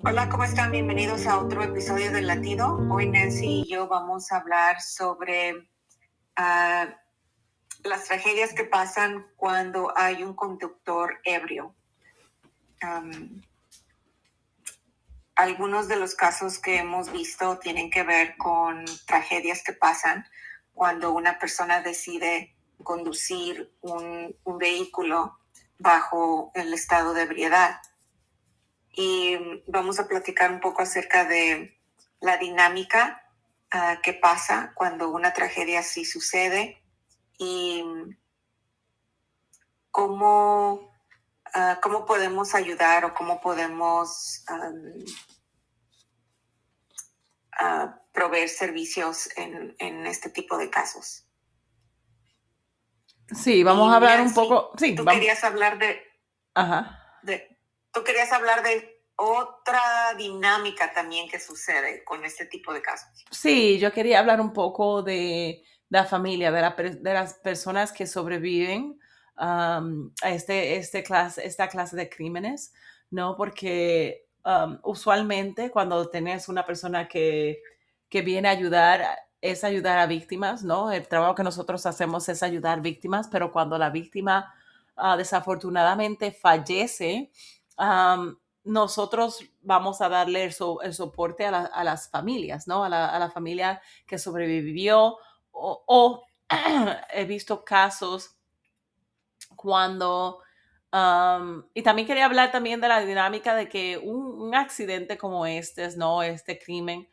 Hola, ¿cómo están? Bienvenidos a otro episodio del Latido. Hoy Nancy y yo vamos a hablar sobre ah, las tragedias que pasan cuando hay un conductor ebrio. Am, Algunos de los casos que hemos visto tienen que ver con tragedias que pasan cuando una persona decide conducir un vehículo bajo el estado de ebriedad. Y vamos a platicar un poco acerca de la dinámica que pasa cuando una tragedia así sucede y cómo, cómo podemos ayudar o cómo podemos proveer servicios en este tipo de casos. Sí, vamos a Y hablar un Nancy, poco. Sí, tú vamos. querías hablar Ajá. de tú querías hablar de otra dinámica también que sucede con este tipo de casos. Sí, yo quería hablar un poco de la familia, de las personas que sobreviven a esta clase de crímenes, ¿no? Porque usualmente cuando tenés una persona que viene a ayudar, es ayudar a víctimas, ¿no? El trabajo que nosotros hacemos es ayudar víctimas, pero cuando la víctima desafortunadamente fallece, nosotros vamos a darle el soporte a las familias, ¿no? A la familia que sobrevivió o he visto casos cuando... y también quería hablar también de la dinámica de que un accidente como este, ¿no? Este crimen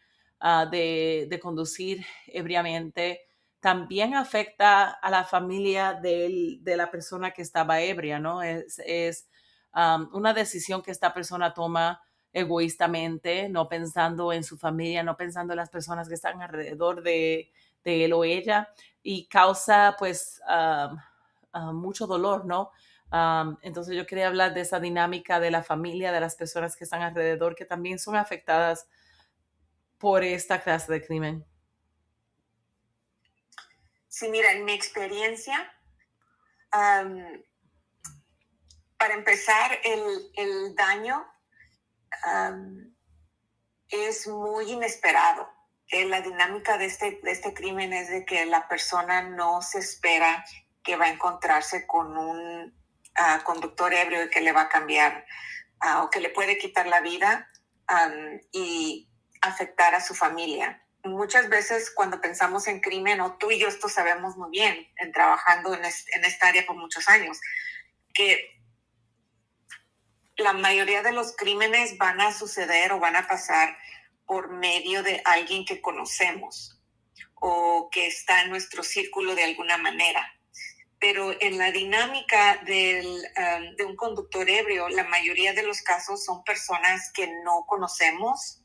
de conducir ebriamente también afecta a la familia de la persona que estaba ebria, ¿no? Es una decisión que esta persona toma egoístamente, no pensando en su familia, no pensando en las personas que están alrededor de él o ella, y causa pues mucho dolor, ¿no? Entonces yo quería hablar de esa dinámica de la familia, de las personas que están alrededor, que también son afectadas por esta clase de crimen. Sí, mira, en mi experiencia, um, para empezar, el daño um, es muy inesperado. La dinámica de este crimen es de que la persona no se espera que va a encontrarse con un conductor ebrio y que le va a cambiar o que le puede quitar la vida y afectar a su familia. Muchas veces cuando pensamos en crimen, o tú y yo esto sabemos muy bien, trabajando en esta área por muchos años, que la mayoría de los crímenes van a suceder o van a pasar por medio de alguien que conocemos o que está en nuestro círculo de alguna manera. Pero en la dinámica de un conductor ebrio, la mayoría de los casos son personas que no conocemos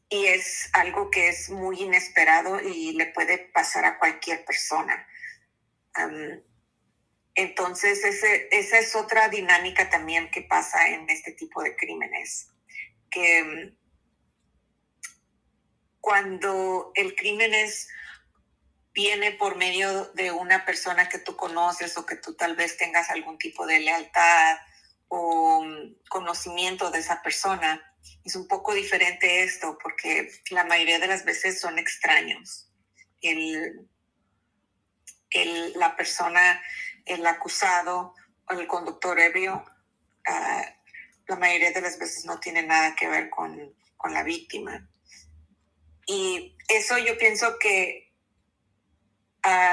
y es algo que es muy inesperado y le puede pasar a cualquier persona. Entonces, esa es otra dinámica también que pasa en este tipo de crímenes, que cuando el crimen viene por medio de una persona que tú conoces o que tú tal vez tengas algún tipo de lealtad o conocimiento de esa persona, es un poco diferente esto porque la mayoría de las veces son extraños. El, la persona, el acusado o el conductor ebrio, la mayoría de las veces no tiene nada que ver con la víctima. Y eso yo pienso que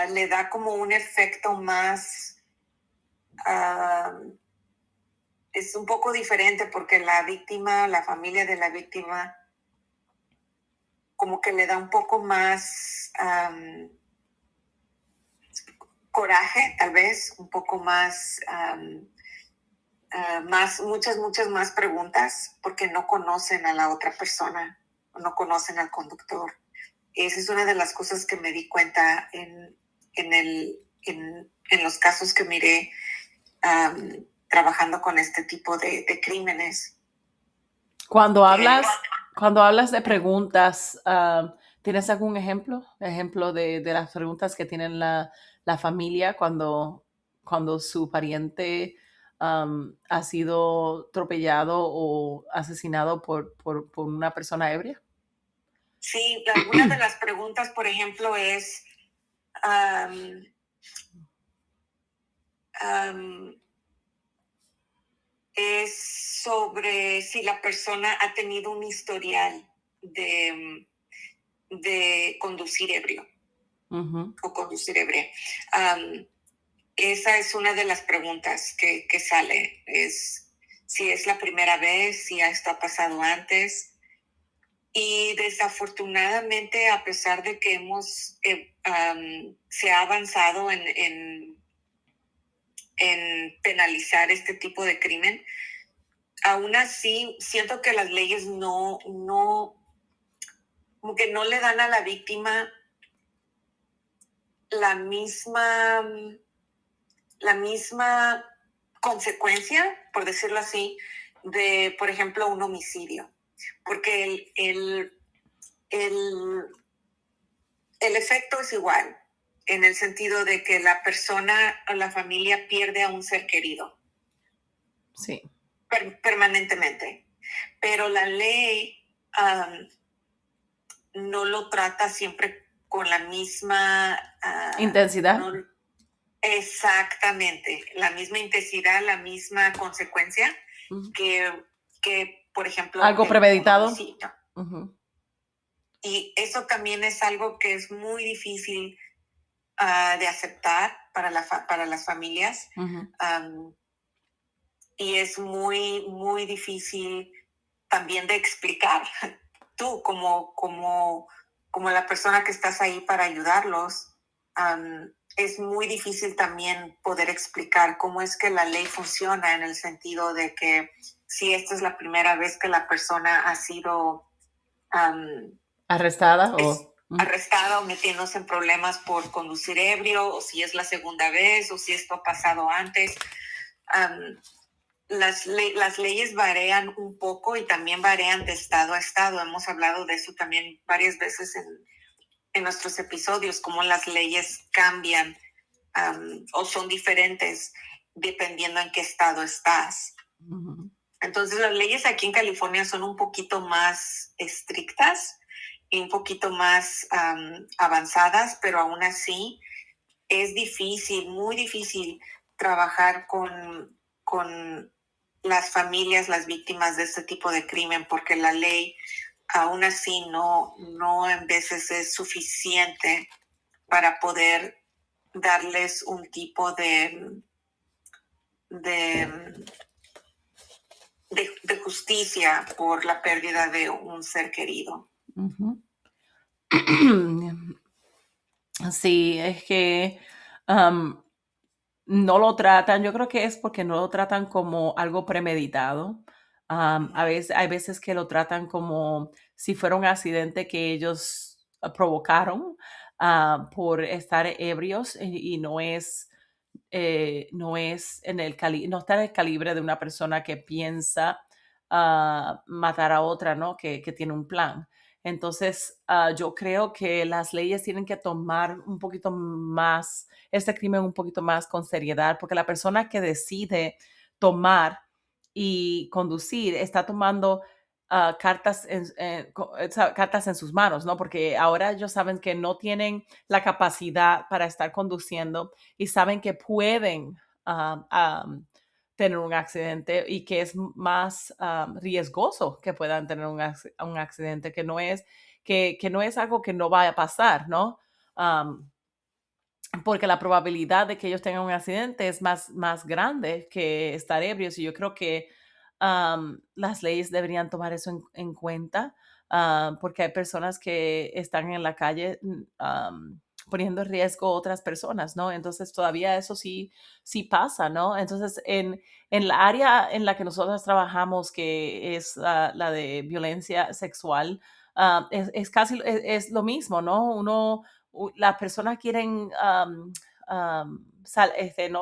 le da como un efecto más, es un poco diferente porque la víctima, la familia de la víctima, como que le da un poco más coraje, tal vez, un poco más, muchas más preguntas porque no conocen a la otra persona, no conocen al conductor. Esa es una de las cosas que me di cuenta en los casos que miré trabajando con este tipo de crímenes. Cuando Que, cuando hablas de preguntas, ¿tienes algún ejemplo? Ejemplo de las preguntas que tienen la familia cuando su pariente ha sido atropellado o asesinado por una persona ebria? Sí, alguna de las preguntas, por ejemplo, es, am, am, es sobre si la persona ha tenido un historial de conducir ebrio Ujú. o conducir ebria. Am, Esa es una de las preguntas que sale, es si es la primera vez, si esto ha pasado antes. Y desafortunadamente, a pesar de que se ha avanzado en penalizar este tipo de crimen, aún así siento que las leyes como que no le dan a la víctima la misma, la misma consecuencia, por decirlo así, de, por ejemplo, un homicidio. Porque el, el efecto es igual, en el sentido de que la persona o la familia pierde a un ser querido Sí. permanentemente. Pero la ley no lo trata siempre con la misma, ¿Intensidad? no, exactamente, la misma intensidad, la misma consecuencia Ujú. que por ejemplo, ¿Algo un premeditado? homicidio. Ujú. Y eso también es algo que es muy difícil de aceptar para las familias. Ujú. Um, y es muy, muy difícil también de explicar. Tú, como la persona que estás ahí para ayudarlos, es muy difícil también poder explicar cómo es que la ley funciona, en el sentido de que si esta es la primera vez que la persona ha sido ¿Arrestada es o? Ujú. arrestada o metiéndose en problemas por conducir ebrio, o si es la segunda vez, o si esto ha pasado antes. Um, las leyes varían un poco y también varían de estado a estado. Hemos hablado de eso también varias veces en nuestros episodios, cómo las leyes cambian o son diferentes dependiendo en qué estado estás. Ujú. Entonces, las leyes aquí en California son un poquito más estrictas y un poquito más avanzadas, pero aún así es difícil, muy difícil trabajar con las familias, las víctimas de este tipo de crimen, porque la ley aún así no en veces es suficiente para poder darles un tipo de, de justicia por la pérdida de un ser querido. Ujú. Sí, es que no lo tratan, yo creo que es porque no lo tratan como algo premeditado. Hay veces que lo tratan como si fuera un accidente que ellos provocaron por estar ebrios y no es no está en el calibre de una persona que piensa matar a otra, ¿no? Que tiene un plan. Entonces, yo creo que las leyes tienen que tomar un poquito más este crimen un poquito más con seriedad, porque la persona que decide tomar y conducir está tomando cartas en sus manos, ¿no? Porque ahora ellos saben que no tienen la capacidad para estar conduciendo y saben que pueden tener un accidente y que es más riesgoso que puedan tener un accidente, que no es algo que no vaya a pasar, ¿no? Um, Porque la probabilidad de que ellos tengan un accidente es más grande que estar ebrios y yo creo que las leyes deberían tomar eso en cuenta porque hay personas que están en la calle poniendo en riesgo a otras personas, ¿no? Entonces todavía eso sí pasa, ¿no? Entonces en la área en la que nosotros trabajamos, que es la de violencia sexual, es casi es lo mismo, ¿no? Las personas quieren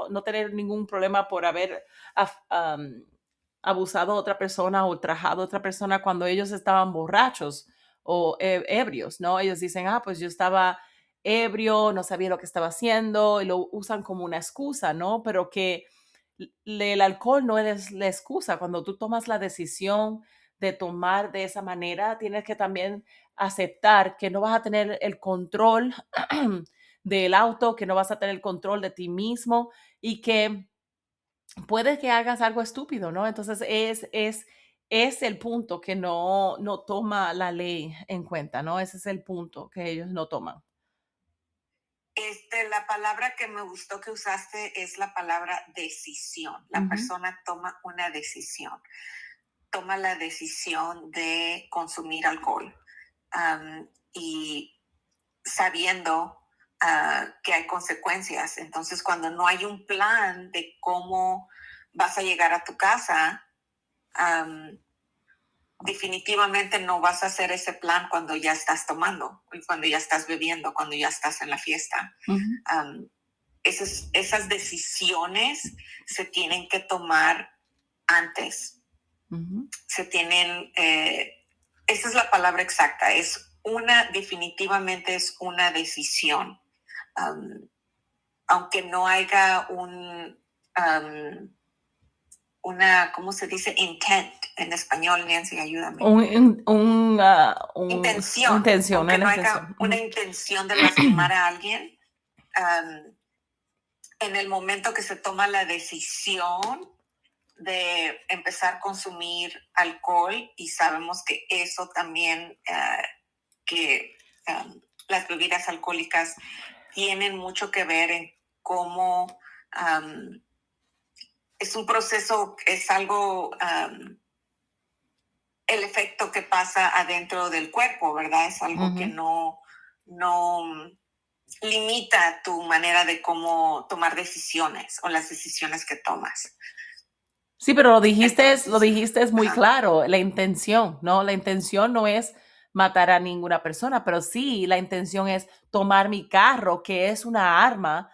no tener ningún problema por haber abusado a otra persona o ultrajado a otra persona cuando ellos estaban borrachos o ebrios, ¿no? Ellos dicen, pues yo estaba ebrio, no sabía lo que estaba haciendo y lo usan como una excusa, ¿no? Pero que el alcohol no es la excusa. Cuando tú tomas la decisión de tomar de esa manera, tienes que también aceptar que no vas a tener el control del auto, que no vas a tener el control de ti mismo y que puede que hagas algo estúpido, ¿no? Entonces es el punto que no toma la ley en cuenta, ¿no? Ese es el punto que ellos no toman. La palabra que me gustó que usaste es la palabra decisión. La Ujú, persona toma una decisión. Toma la decisión de consumir alcohol. Y sabiendo que hay consecuencias. Entonces, cuando no hay un plan de cómo vas a llegar a tu casa, um, definitivamente no vas a hacer ese plan cuando ya estás tomando, cuando ya estás bebiendo, cuando ya estás en la fiesta. ujú, Um, esas decisiones se tienen que tomar antes. ujú, Se tienen, esa es la palabra exacta, definitivamente es una decisión. Um, Aunque no haya ¿cómo se dice? Intent en español, Nancy, ayúdame. Una Intención, intención, aunque una no haya intención. una Ujú. intención de lastimar a alguien, um, en el momento que se toma la decisión de empezar a consumir alcohol, y sabemos que eso también, que las bebidas alcohólicas tienen mucho que ver en cómo es un proceso, es algo, el efecto que pasa adentro del cuerpo, ¿verdad? Es algo que Ujú. no limita tu manera de cómo tomar decisiones o las decisiones que tomas. Sí, pero lo Entonces, dijiste es muy ajá, claro, la intención, ¿no? La intención no es matar a ninguna persona, pero sí la intención es tomar mi carro, que es una arma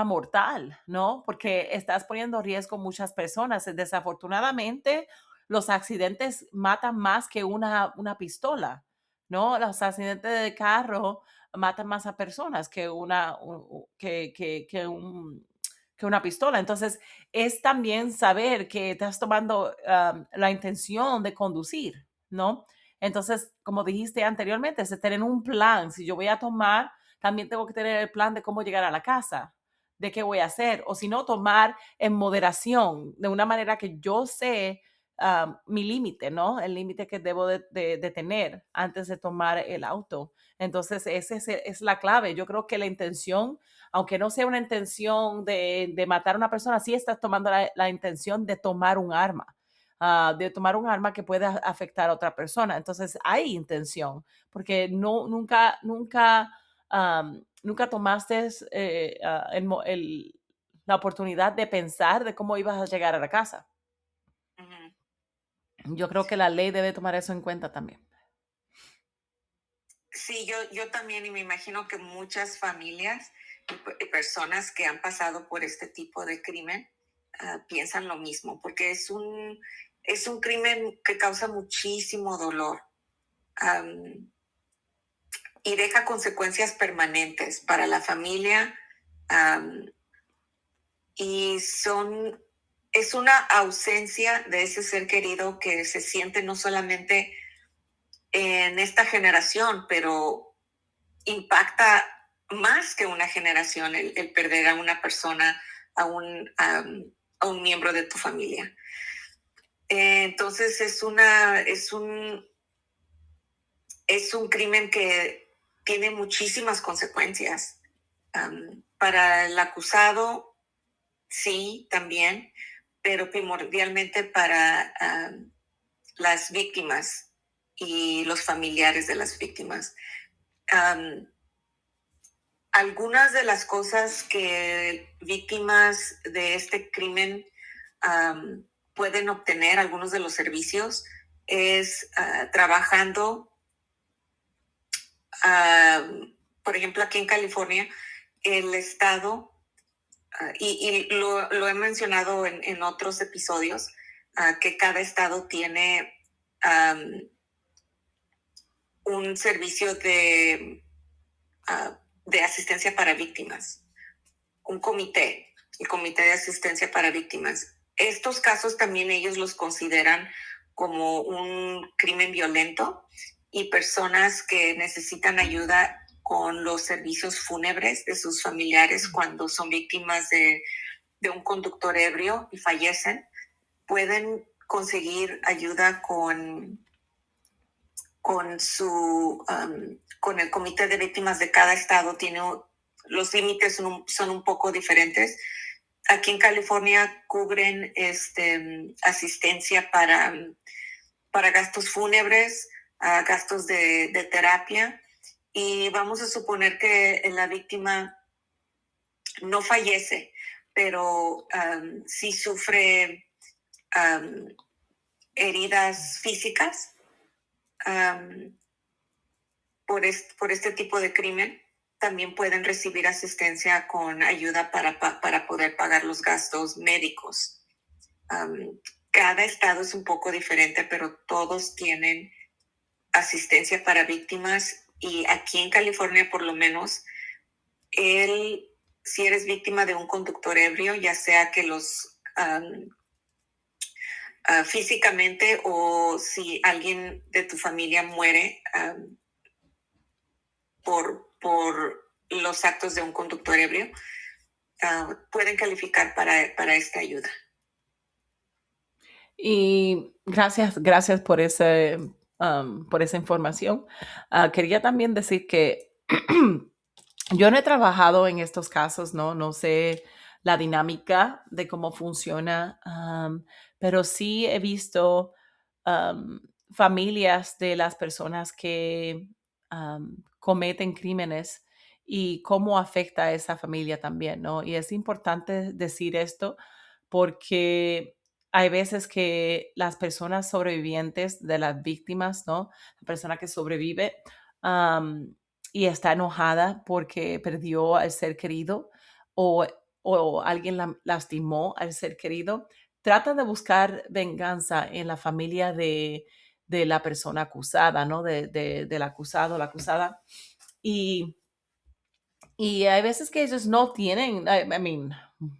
mortal, ¿no? Porque estás poniendo en riesgo muchas personas. Desafortunadamente, los accidentes matan más que una pistola, ¿no? Los accidentes de carro matan más a personas que que una pistola. Entonces, es también saber que estás tomando la intención de conducir, ¿no? Entonces, como dijiste anteriormente, es tener un plan. Si yo voy a tomar, también tengo que tener el plan de cómo llegar a la casa, de qué voy a hacer, o si no, tomar en moderación, de una manera que yo sé mi límite, ¿no? El límite que debo de tener antes de tomar el auto. Entonces, es la clave. Yo creo que la intención, aunque no sea una intención de matar a una persona, sí estás tomando la intención de tomar un arma, de tomar un arma que pueda afectar a otra persona. Entonces hay intención, porque nunca tomaste la oportunidad de pensar de cómo ibas a llegar a la casa. uh-huh. Yo creo que la ley debe tomar eso en cuenta también. Sí, yo también, y me imagino que muchas familias y personas que han pasado por este tipo de crimen piensan lo mismo, porque es un crimen que causa muchísimo dolor, um, y deja consecuencias permanentes para la familia, um, y es una ausencia de ese ser querido que se siente no solamente en esta generación, pero impacta más que una generación el perder a una persona, a un miembro de tu familia. Entonces es un crimen que tiene muchísimas consecuencias. Para el acusado, sí, también, pero primordialmente para las víctimas y los familiares de las víctimas. Um, Algunas de las cosas que víctimas de este crimen pueden obtener, algunos de los servicios, es trabajando, por ejemplo, aquí en California, el estado, y lo he mencionado en otros episodios, que cada estado tiene un servicio de asistencia para víctimas, un comité. el Comité de Asistencia para Víctimas. Estos casos también ellos los consideran como un crimen violento y personas que necesitan ayuda con los servicios fúnebres de sus familiares cuando son víctimas de un conductor ebrio y fallecen, pueden conseguir ayuda con el comité de víctimas de cada estado. Los límites son un poco diferentes. Aquí en California cubren asistencia para gastos fúnebres, gastos de terapia, y vamos a suponer que la víctima no fallece, pero sí sufre heridas físicas por este tipo de crimen. También pueden recibir asistencia con ayuda para poder pagar los gastos médicos. Cada estado es un poco diferente, pero todos tienen asistencia para víctimas, y aquí en California, por lo menos, si eres víctima de un conductor ebrio, ya sea que físicamente, o si alguien de tu familia muere por los actos de un conductor ebrio, pueden calificar para esta ayuda. Y gracias por esa información. Quería también decir que yo no he trabajado en estos casos, ¿no? No sé la dinámica de cómo funciona, pero sí he visto um, familias de las personas que cometen crímenes y cómo afecta a esa familia también, ¿no? Y es importante decir esto porque hay veces que las personas sobrevivientes de las víctimas, ¿no? La persona que sobrevive, am, y está enojada porque perdió al ser querido, o, o alguien lastimó al ser querido, trata de buscar venganza en la familia de la persona acusada, ¿no? Del acusado o la acusada. Y, y hay veces que ellos no tienen, I mean,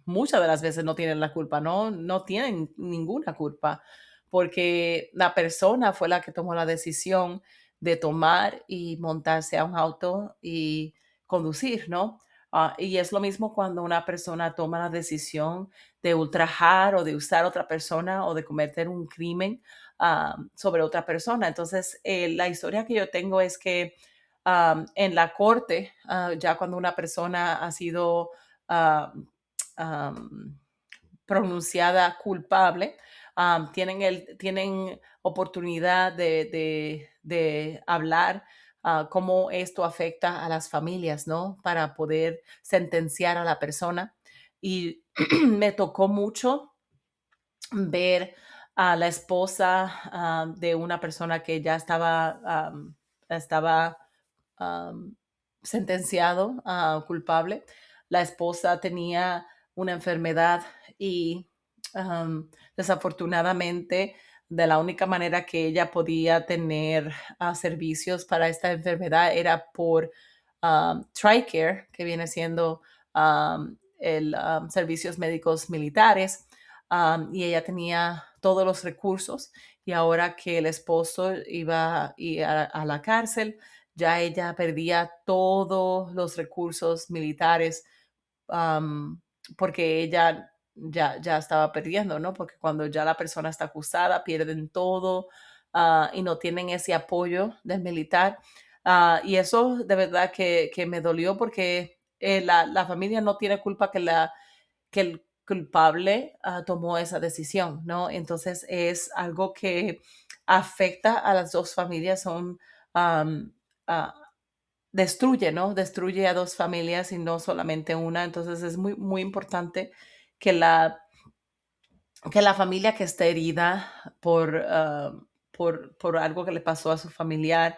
muchas de las veces no tienen la culpa, no tienen ninguna culpa, porque la persona fue la que tomó la decisión de tomar y montarse a un auto y conducir, ¿no? Y es lo mismo cuando una persona toma la decisión de ultrajar o de usar a otra persona o de cometer un crimen sobre otra persona. Entonces, la historia que yo tengo es que en la corte, ya cuando una persona ha sido ah, am, pronunciada culpable, tienen oportunidad de hablar cómo esto afecta a las familias, ¿no? Para poder sentenciar a la persona. Y me tocó mucho ver a la esposa de una persona que ya estaba am, sentenciado culpable. La esposa tenía una enfermedad y desafortunadamente de la única manera que ella podía tener servicios para esta enfermedad era por TRICARE, que viene siendo el servicios médicos militares, y ella tenía todos los recursos, y ahora que el esposo iba a la cárcel, ya ella perdía todos los recursos militares, am, porque ella ya estaba perdiendo, ¿no? Porque cuando ya la persona está acusada, pierden todo y no tienen ese apoyo del militar. Y eso de verdad que me dolió porque la familia no tiene culpa que el culpable tomó esa decisión, ¿no? Entonces es algo que afecta a las dos familias, am, ah, destruye, ¿no? Destruye a dos familias y no solamente una. Entonces es muy, muy importante que la familia que está herida por algo que le pasó a su familiar,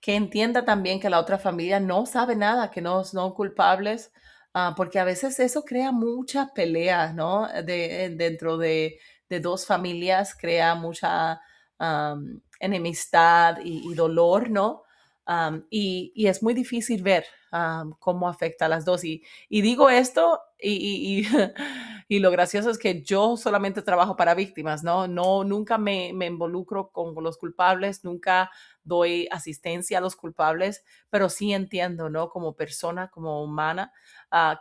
que entienda también que la otra familia no sabe nada, que no son culpables, porque a veces eso crea mucha pelea, ¿no? Dentro de dos familias, crea mucha enemistad y dolor, ¿no? Y es muy difícil ver cómo afecta a las dos. Y digo esto y lo gracioso es que yo solamente trabajo para víctimas, ¿no? No, nunca me involucro con los culpables, nunca doy asistencia a los culpables, pero sí entiendo, ¿no? Como persona, como humana,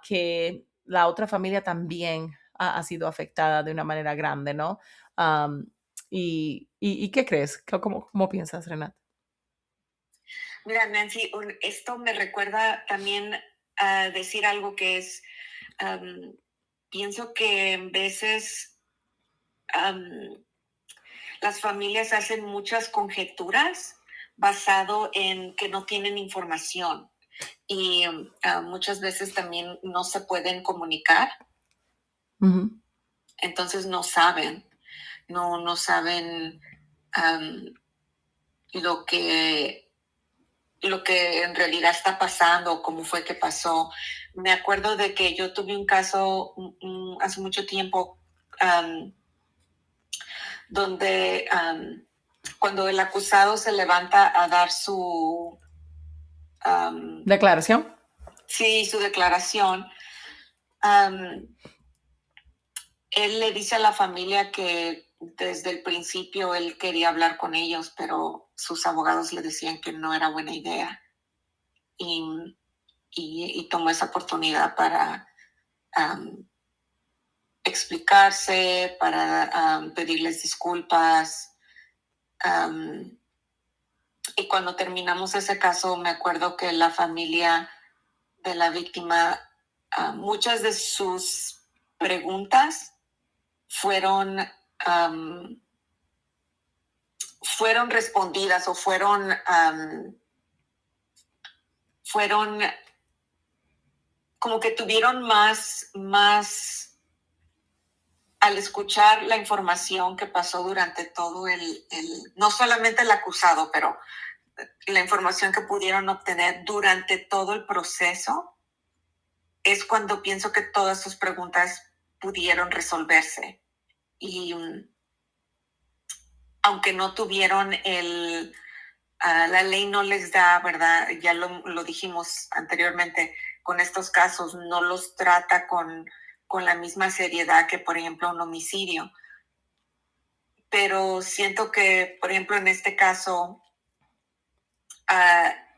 que la otra familia también ha sido afectada de una manera grande, ¿no? Am, y ¿qué crees? ¿Cómo piensas, Renata? Mira, Nancy, esto me recuerda también a decir algo que es, am, pienso que en veces las familias hacen muchas conjeturas basado en que no tienen información y muchas veces también no se pueden comunicar, Ujú. entonces no saben, no saben um, lo que lo que en realidad está pasando, cómo fue que pasó. Me acuerdo de que yo tuve un caso hace mucho tiempo um, donde cuando el acusado se levanta a dar um, Declaración. sí, su declaración, um, él le dice a la familia que desde el principio él quería hablar con ellos, pero sus abogados le decían que no era buena idea y, y tomó esa oportunidad para um, explicarse, para pedirles disculpas. Um, y cuando terminamos ese caso, me acuerdo que la familia de la víctima, muchas de sus preguntas fueron, um, fueron respondidas o fueron como que tuvieron más al escuchar la información que pasó durante todo no solamente el acusado, pero la información que pudieron obtener durante todo el proceso, es cuando pienso que todas sus preguntas pudieron resolverse. Y aunque no tuvieron la ley no les da, ¿verdad? Ya lo dijimos anteriormente, con estos casos no los trata con la misma seriedad que, por ejemplo, un homicidio. Pero siento que, por ejemplo, en este caso,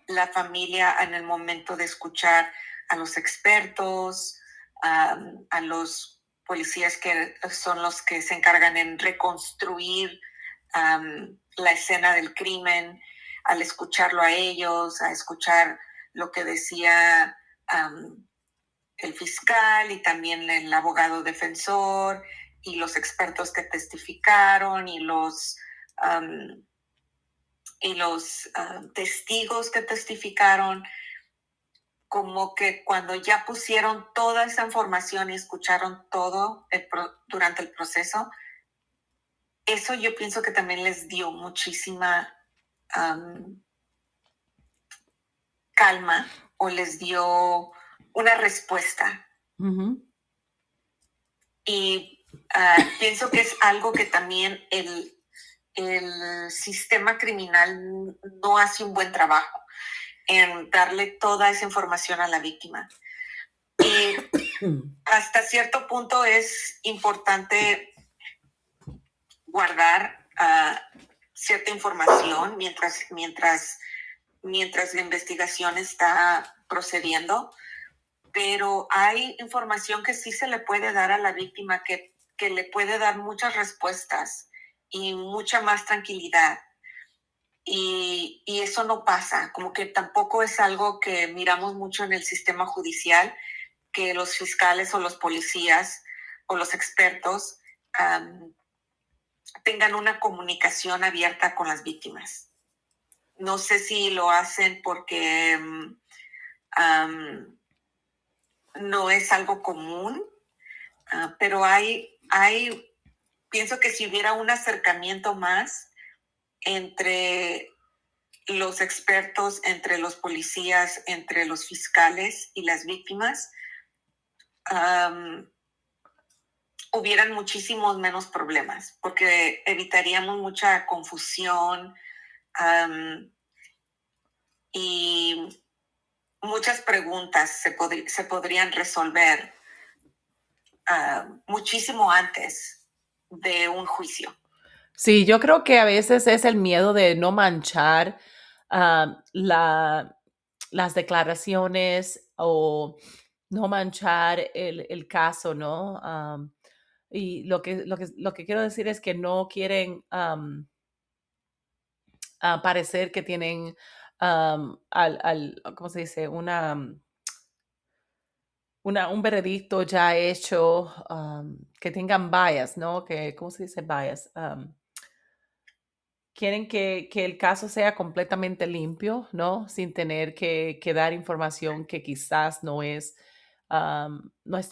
la familia en el momento de escuchar a los expertos, a los policías que son los que se encargan en reconstruir la escena del crimen, al escucharlo a ellos, a escuchar lo que decía el fiscal y también el abogado defensor y los expertos que testificaron um, y los testigos que testificaron, como que cuando ya pusieron toda esa información y escucharon todo durante el proceso, eso yo pienso que también les dio muchísima calma o les dio una respuesta. Ujú. Y pienso que es algo que también el sistema criminal no hace un buen trabajo en darle toda esa información a la víctima. Y hasta cierto punto es importante guardar cierta información mientras la investigación está procediendo, pero hay información que sí se le puede dar a la víctima que le puede dar muchas respuestas y mucha más tranquilidad. Y eso no pasa, como que tampoco es algo que miramos mucho en el sistema judicial, que los fiscales o los policías o los expertos tengan una comunicación abierta con las víctimas. No sé si lo hacen porque no es algo común, pero pienso que si hubiera un acercamiento más entre los expertos, entre los policías, entre los fiscales y las víctimas, hubieran muchísimos menos problemas, porque evitaríamos mucha confusión y muchas preguntas se podrían resolver muchísimo antes de un juicio. Sí, yo creo que a veces es el miedo de no manchar las declaraciones o no manchar el caso, ¿no? Y lo que quiero decir es que no quieren parecer que tienen ¿cómo se dice? Un veredicto ya hecho, que tengan bias, ¿no? ¿Cómo se dice bias? Quieren que el caso sea completamente limpio, ¿no? Sin tener que dar información que quizás no está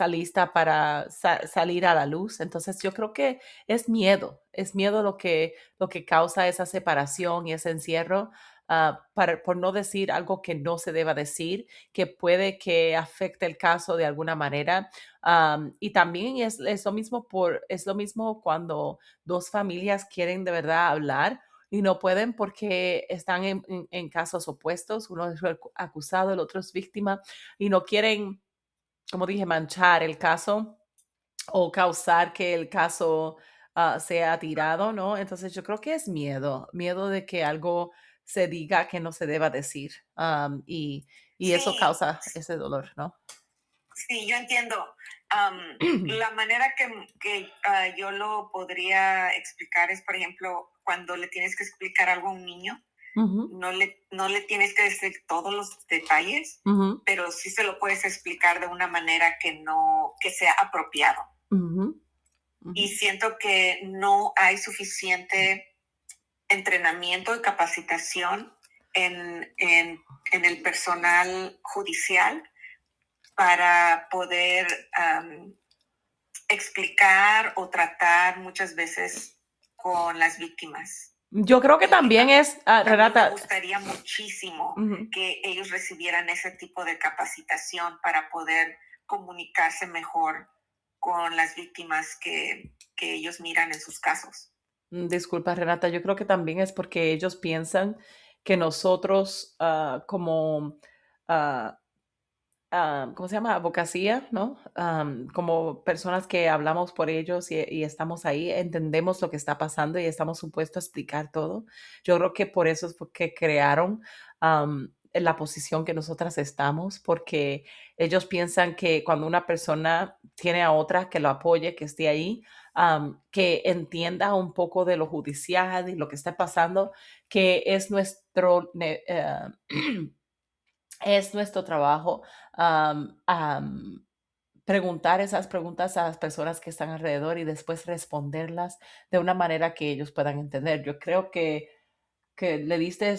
lista para salir a la luz. Entonces, yo creo que es miedo lo que causa esa separación y ese encierro, por no decir algo que no se deba decir, que puede que afecte el caso de alguna manera. Y también es lo mismo cuando dos familias quieren de verdad hablar y no pueden porque están en casos opuestos. Uno es el acusado, el otro es víctima y no quieren, como dije, manchar el caso o causar que el caso sea tirado, ¿no? Entonces yo creo que es miedo de que algo se diga que no se deba decir, y eso Sí, causa ese dolor, ¿no? sí, yo entiendo. La manera que yo lo podría explicar es, por ejemplo, cuando le tienes que explicar algo a un niño, Ujú, no le tienes que decir todos los detalles, ujú, pero sí se lo puedes explicar de una manera que sea apropiado. ujú, ujú, Y siento que no hay suficiente entrenamiento y capacitación en el personal judicial para poder explicar o tratar muchas veces con las víctimas. Yo creo que Y también es, a mí me Renata. gustaría muchísimo Ujú. que ellos recibieran ese tipo de capacitación para poder comunicarse mejor con las víctimas que ellos miran en sus casos. Disculpa, Renata, yo creo que también es porque ellos piensan que nosotros, como, ah, ¿cómo se llama? Abogacía, ¿no? Como personas que hablamos por ellos y estamos ahí, entendemos lo que está pasando y estamos supuestos a explicar todo. Yo creo que por eso es porque crearon en la posición que nosotras estamos, porque ellos piensan que cuando una persona tiene a otra que lo apoye, que esté ahí, que entienda un poco de lo judicial y lo que está pasando, que es es nuestro trabajo, preguntar esas preguntas a las personas que están alrededor y después responderlas de una manera que ellos puedan entender. Yo creo que le diste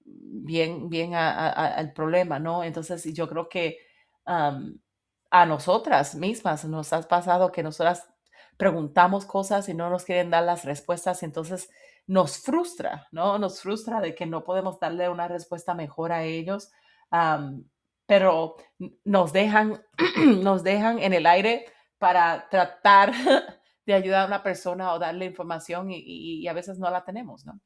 bien al problema, ¿no? Entonces, yo creo que am, a nosotras mismas nos ha pasado que nosotras preguntamos cosas y no nos quieren dar las respuestas, entonces nos frustra, ¿no? Nos frustra de que no podemos darle una respuesta mejor a ellos, am, pero nos dejan, nos dejan en el aire para tratar de ayudar a una persona o darle información y a veces no la tenemos, ¿no?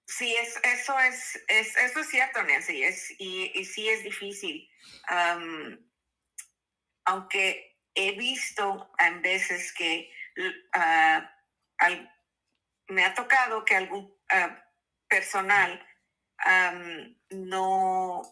Sí, eso es cierto, Nancy, y sí es difícil. Am, Aunque he visto en veces que ah, al- me ha tocado que algún personal no,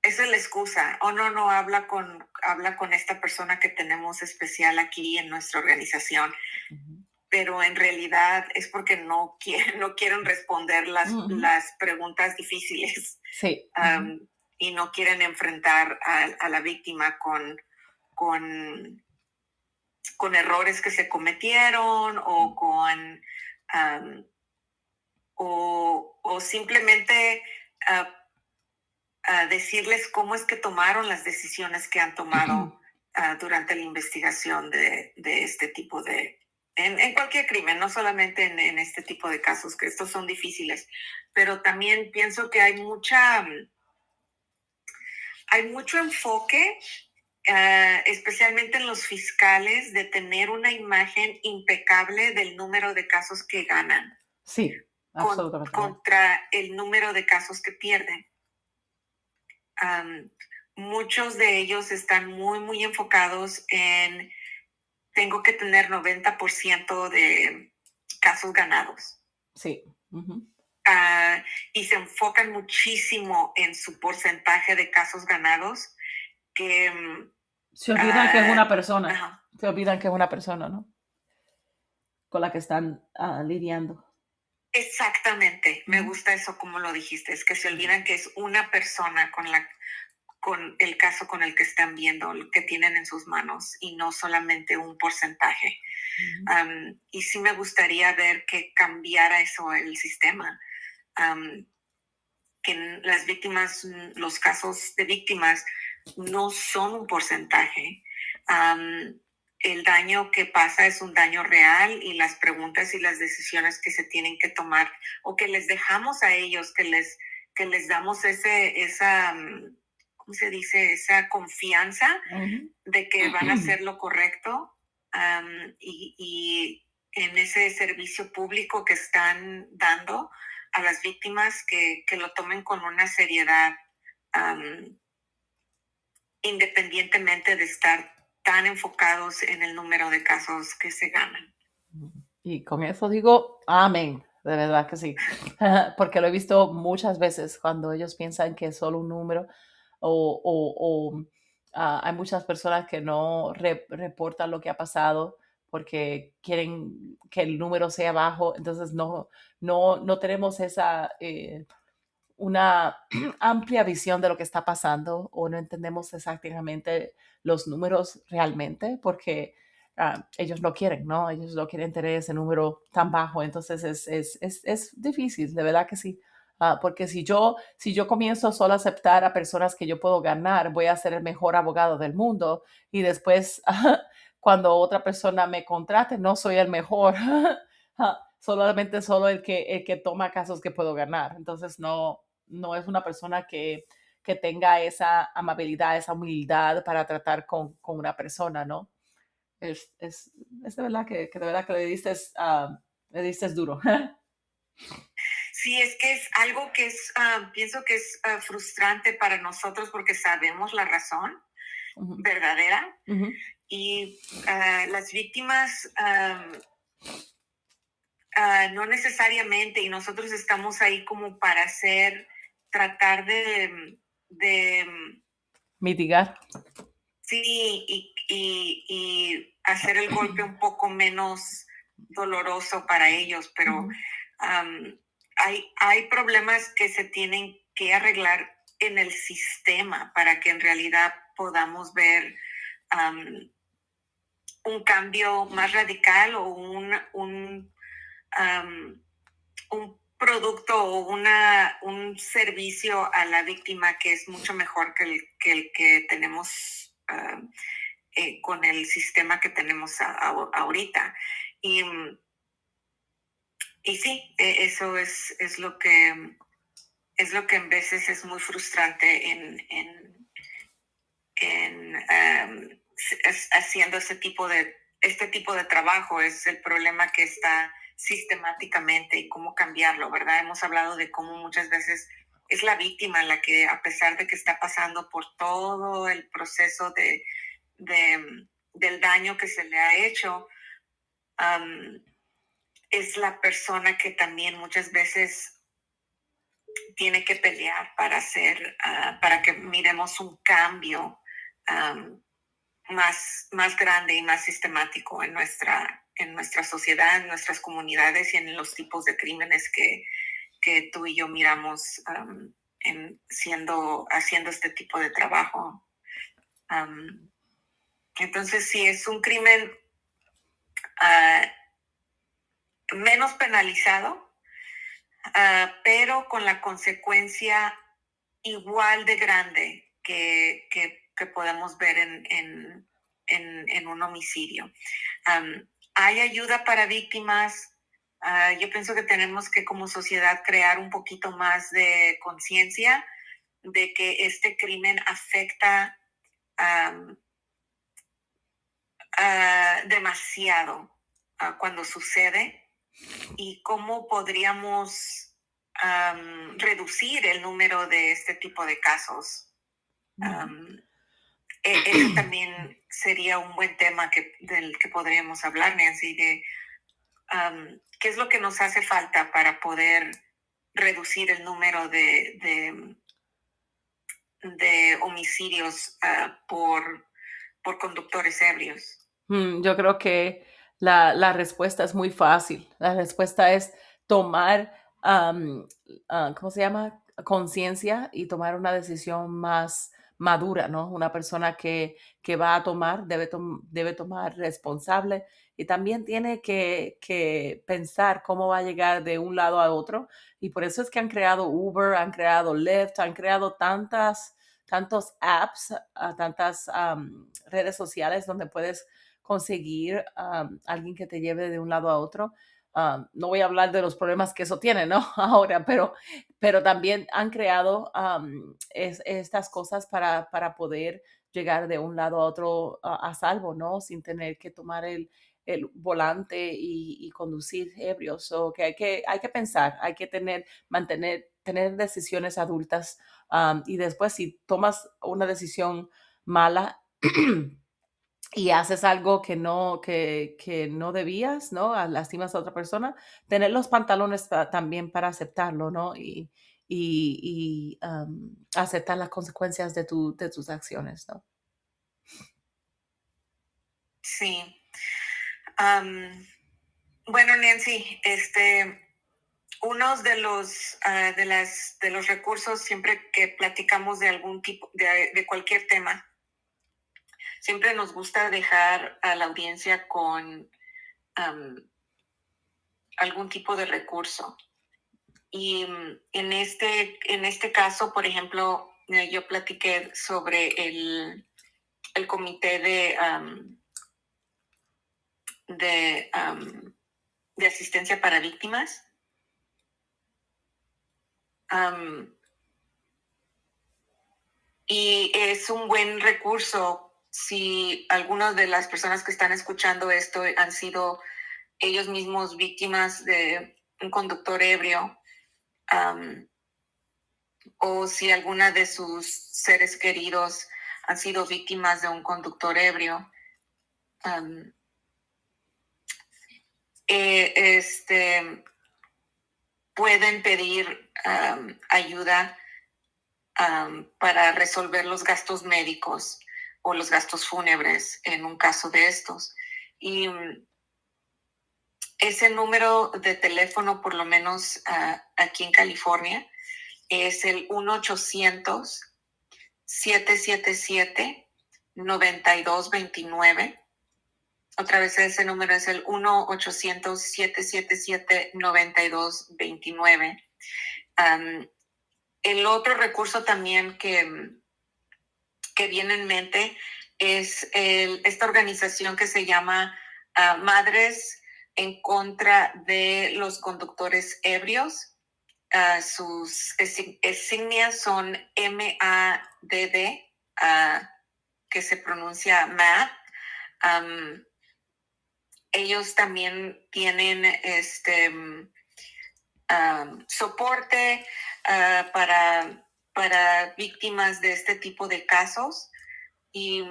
esa es la excusa, o no, habla con esta persona que tenemos especial aquí en nuestra organización, Ujú. pero en realidad es porque no quieren responder Ujú. las preguntas difíciles. Sí. Ujú. um, y no quieren enfrentar a la víctima con, con errores que se cometieron um, o simplemente uh, decirles cómo es que tomaron las decisiones que han tomado durante la investigación de este tipo en cualquier crimen, no solamente en este tipo de casos, que estos son difíciles, pero también pienso que hay mucho enfoque, especialmente en los fiscales, de tener una imagen impecable del número de casos que ganan. Sí, absolutamente. contra el número de casos que pierden. Am, Muchos de ellos están muy, muy enfocados en tengo que tener 90% de casos ganados. Sí. Ujú. Y se enfocan muchísimo en su porcentaje de casos ganados que Se olvidan que es una persona. ajá, Se olvidan que es una persona, ¿no? Con la que están lidiando. exactamente, me Ujú. gusta eso como lo dijiste, es que se olvidan que es una persona con el caso con el que están viendo, lo que tienen en sus manos y no solamente un porcentaje. Ujú. Y sí me gustaría ver que cambiara eso el sistema, que las víctimas, los casos de víctimas no son un porcentaje. El daño que pasa es un daño real y las preguntas y las decisiones que se tienen que tomar o que les dejamos a ellos, que les damos esa, ¿cómo se dice? Esa confianza Ujú. de que van a hacer lo correcto, y en ese servicio público que están dando a las víctimas que lo tomen con una seriedad, independientemente de estar tan enfocados en el número de casos que se ganan. Y con eso digo, amén, de verdad que sí, porque lo he visto muchas veces cuando ellos piensan que es solo un número o hay muchas personas que no reportan lo que ha pasado porque quieren que el número sea bajo, entonces no tenemos esa, una amplia visión de lo que está pasando o no entendemos exactamente los números realmente porque ellos no quieren, ¿no? Ellos no quieren tener ese número tan bajo, entonces es difícil, de verdad que sí. Porque si yo comienzo solo a aceptar a personas que yo puedo ganar, voy a ser el mejor abogado del mundo y después cuando otra persona me contrate, no soy el mejor. Solamente solo el que toma casos que puedo ganar. Entonces no es una persona que tenga esa amabilidad, esa humildad para tratar con una persona, ¿no? Es de verdad que de verdad que le diste duro. Sí, es que es algo que pienso que es frustrante para nosotros porque sabemos la razón Ujú, verdadera ujú, y las víctimas no necesariamente, y nosotros estamos ahí como para tratar de mitigar. sí, y hacer el golpe un poco menos doloroso para ellos, pero Ujú, hay problemas que se tienen que arreglar en el sistema para que en realidad podamos ver um, un cambio más radical o um, un producto o un servicio a la víctima que es mucho mejor que el que tenemos con el sistema que tenemos ahorita. Y, y sí, eso es lo que en veces es muy frustrante haciendo este tipo de trabajo, es el problema que está sistemáticamente y cómo cambiarlo, ¿verdad? Hemos hablado de cómo muchas veces es la víctima la que, a pesar de que está pasando por todo el proceso del daño que se le ha hecho, um, es la persona que también muchas veces tiene que pelear para que miremos un cambio um, más grande y más sistemático en nuestra sociedad, en nuestras comunidades y en los tipos de crímenes que tú y yo miramos haciendo este tipo de trabajo. Um, entonces, sí, es un crimen uh, menos penalizado, pero con la consecuencia igual de grande que podemos ver en un homicidio. Hay ayuda para víctimas. Yo pienso que tenemos que como sociedad crear un poquito más de conciencia de que este crimen afecta demasiado cuando sucede. y cómo podríamos reducir el número de este tipo de casos. Ese también sería un buen tema del que podríamos hablar, Nancy, de qué es lo que nos hace falta para poder reducir el número de homicidios por conductores ebrios. Yo creo que la respuesta es muy fácil. La respuesta es tomar, ¿cómo se llama? Conciencia y tomar una decisión más madura, ¿no? Una persona que va a tomar, debe tomar responsable y también tiene que pensar cómo va a llegar de un lado a otro. Y por eso es que han creado Uber, han creado Lyft, han creado tantos apps, tantas redes sociales donde puedes conseguir alguien que te lleve de un lado a otro. No voy a hablar de los problemas que eso tiene, ¿no? Ahora, pero también han creado estas cosas para poder llegar de un lado a otro a salvo, ¿no? Sin tener que tomar el volante y conducir ebrios. So, que hay que pensar, hay que tener decisiones adultas y después si tomas una decisión mala, y haces algo que no debías, ¿no? Lastimas a otra persona, tener los pantalones también para aceptarlo, ¿no? Y aceptar las consecuencias de tus acciones, ¿no? Sí. Bueno, Nancy, uno de los recursos siempre que platicamos de algún tipo, de cualquier tema, siempre nos gusta dejar a la audiencia con algún tipo de recurso. Y en este caso, por ejemplo, yo platiqué sobre el comité de asistencia para víctimas. Y es un buen recurso si algunas de las personas que están escuchando esto han sido ellos mismos víctimas de un conductor ebrio, o si alguna de sus seres queridos han sido víctimas de un conductor ebrio. Pueden pedir ayuda para resolver los gastos médicos o los gastos fúnebres en un caso de estos. Y ese número de teléfono, por lo menos aquí en California, es el 1-800-777-9229. Otra vez ese número es el 1-800-777-9229. El otro recurso también que viene en mente es esta organización que se llama Madres en contra de los conductores ebrios. Sus insignias son MADD, que se pronuncia MAD. Ellos también tienen soporte para víctimas de este tipo de casos, y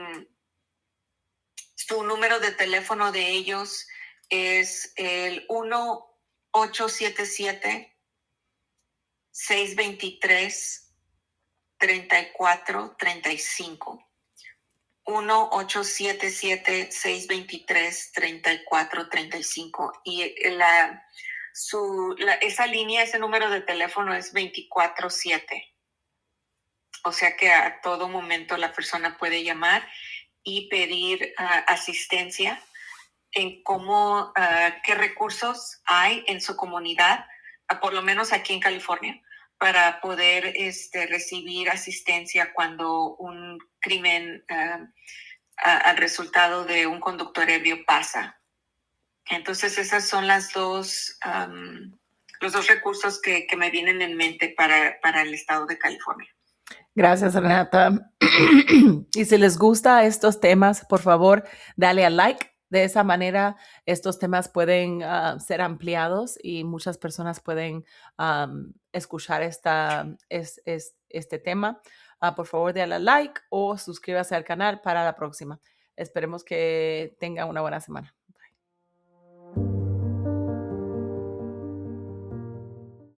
su número de teléfono de ellos es el 1-877-623-3435. 1-877-623-3435. Y esa línea, ese número de teléfono es 24/7. O sea que a todo momento la persona puede llamar y pedir asistencia en qué recursos hay en su comunidad, por lo menos aquí en California, para poder recibir asistencia cuando un crimen al resultado de un conductor ebrio pasa. Entonces, esas son los dos recursos que me vienen en mente para el estado de California. Gracias, Renata. Y si les gusta estos temas, por favor, dale a like De esa manera, estos temas pueden ser ampliados y muchas personas pueden escuchar este tema. Por favor, déle like o suscríbase al canal para la próxima. Esperemos que tenga una buena semana.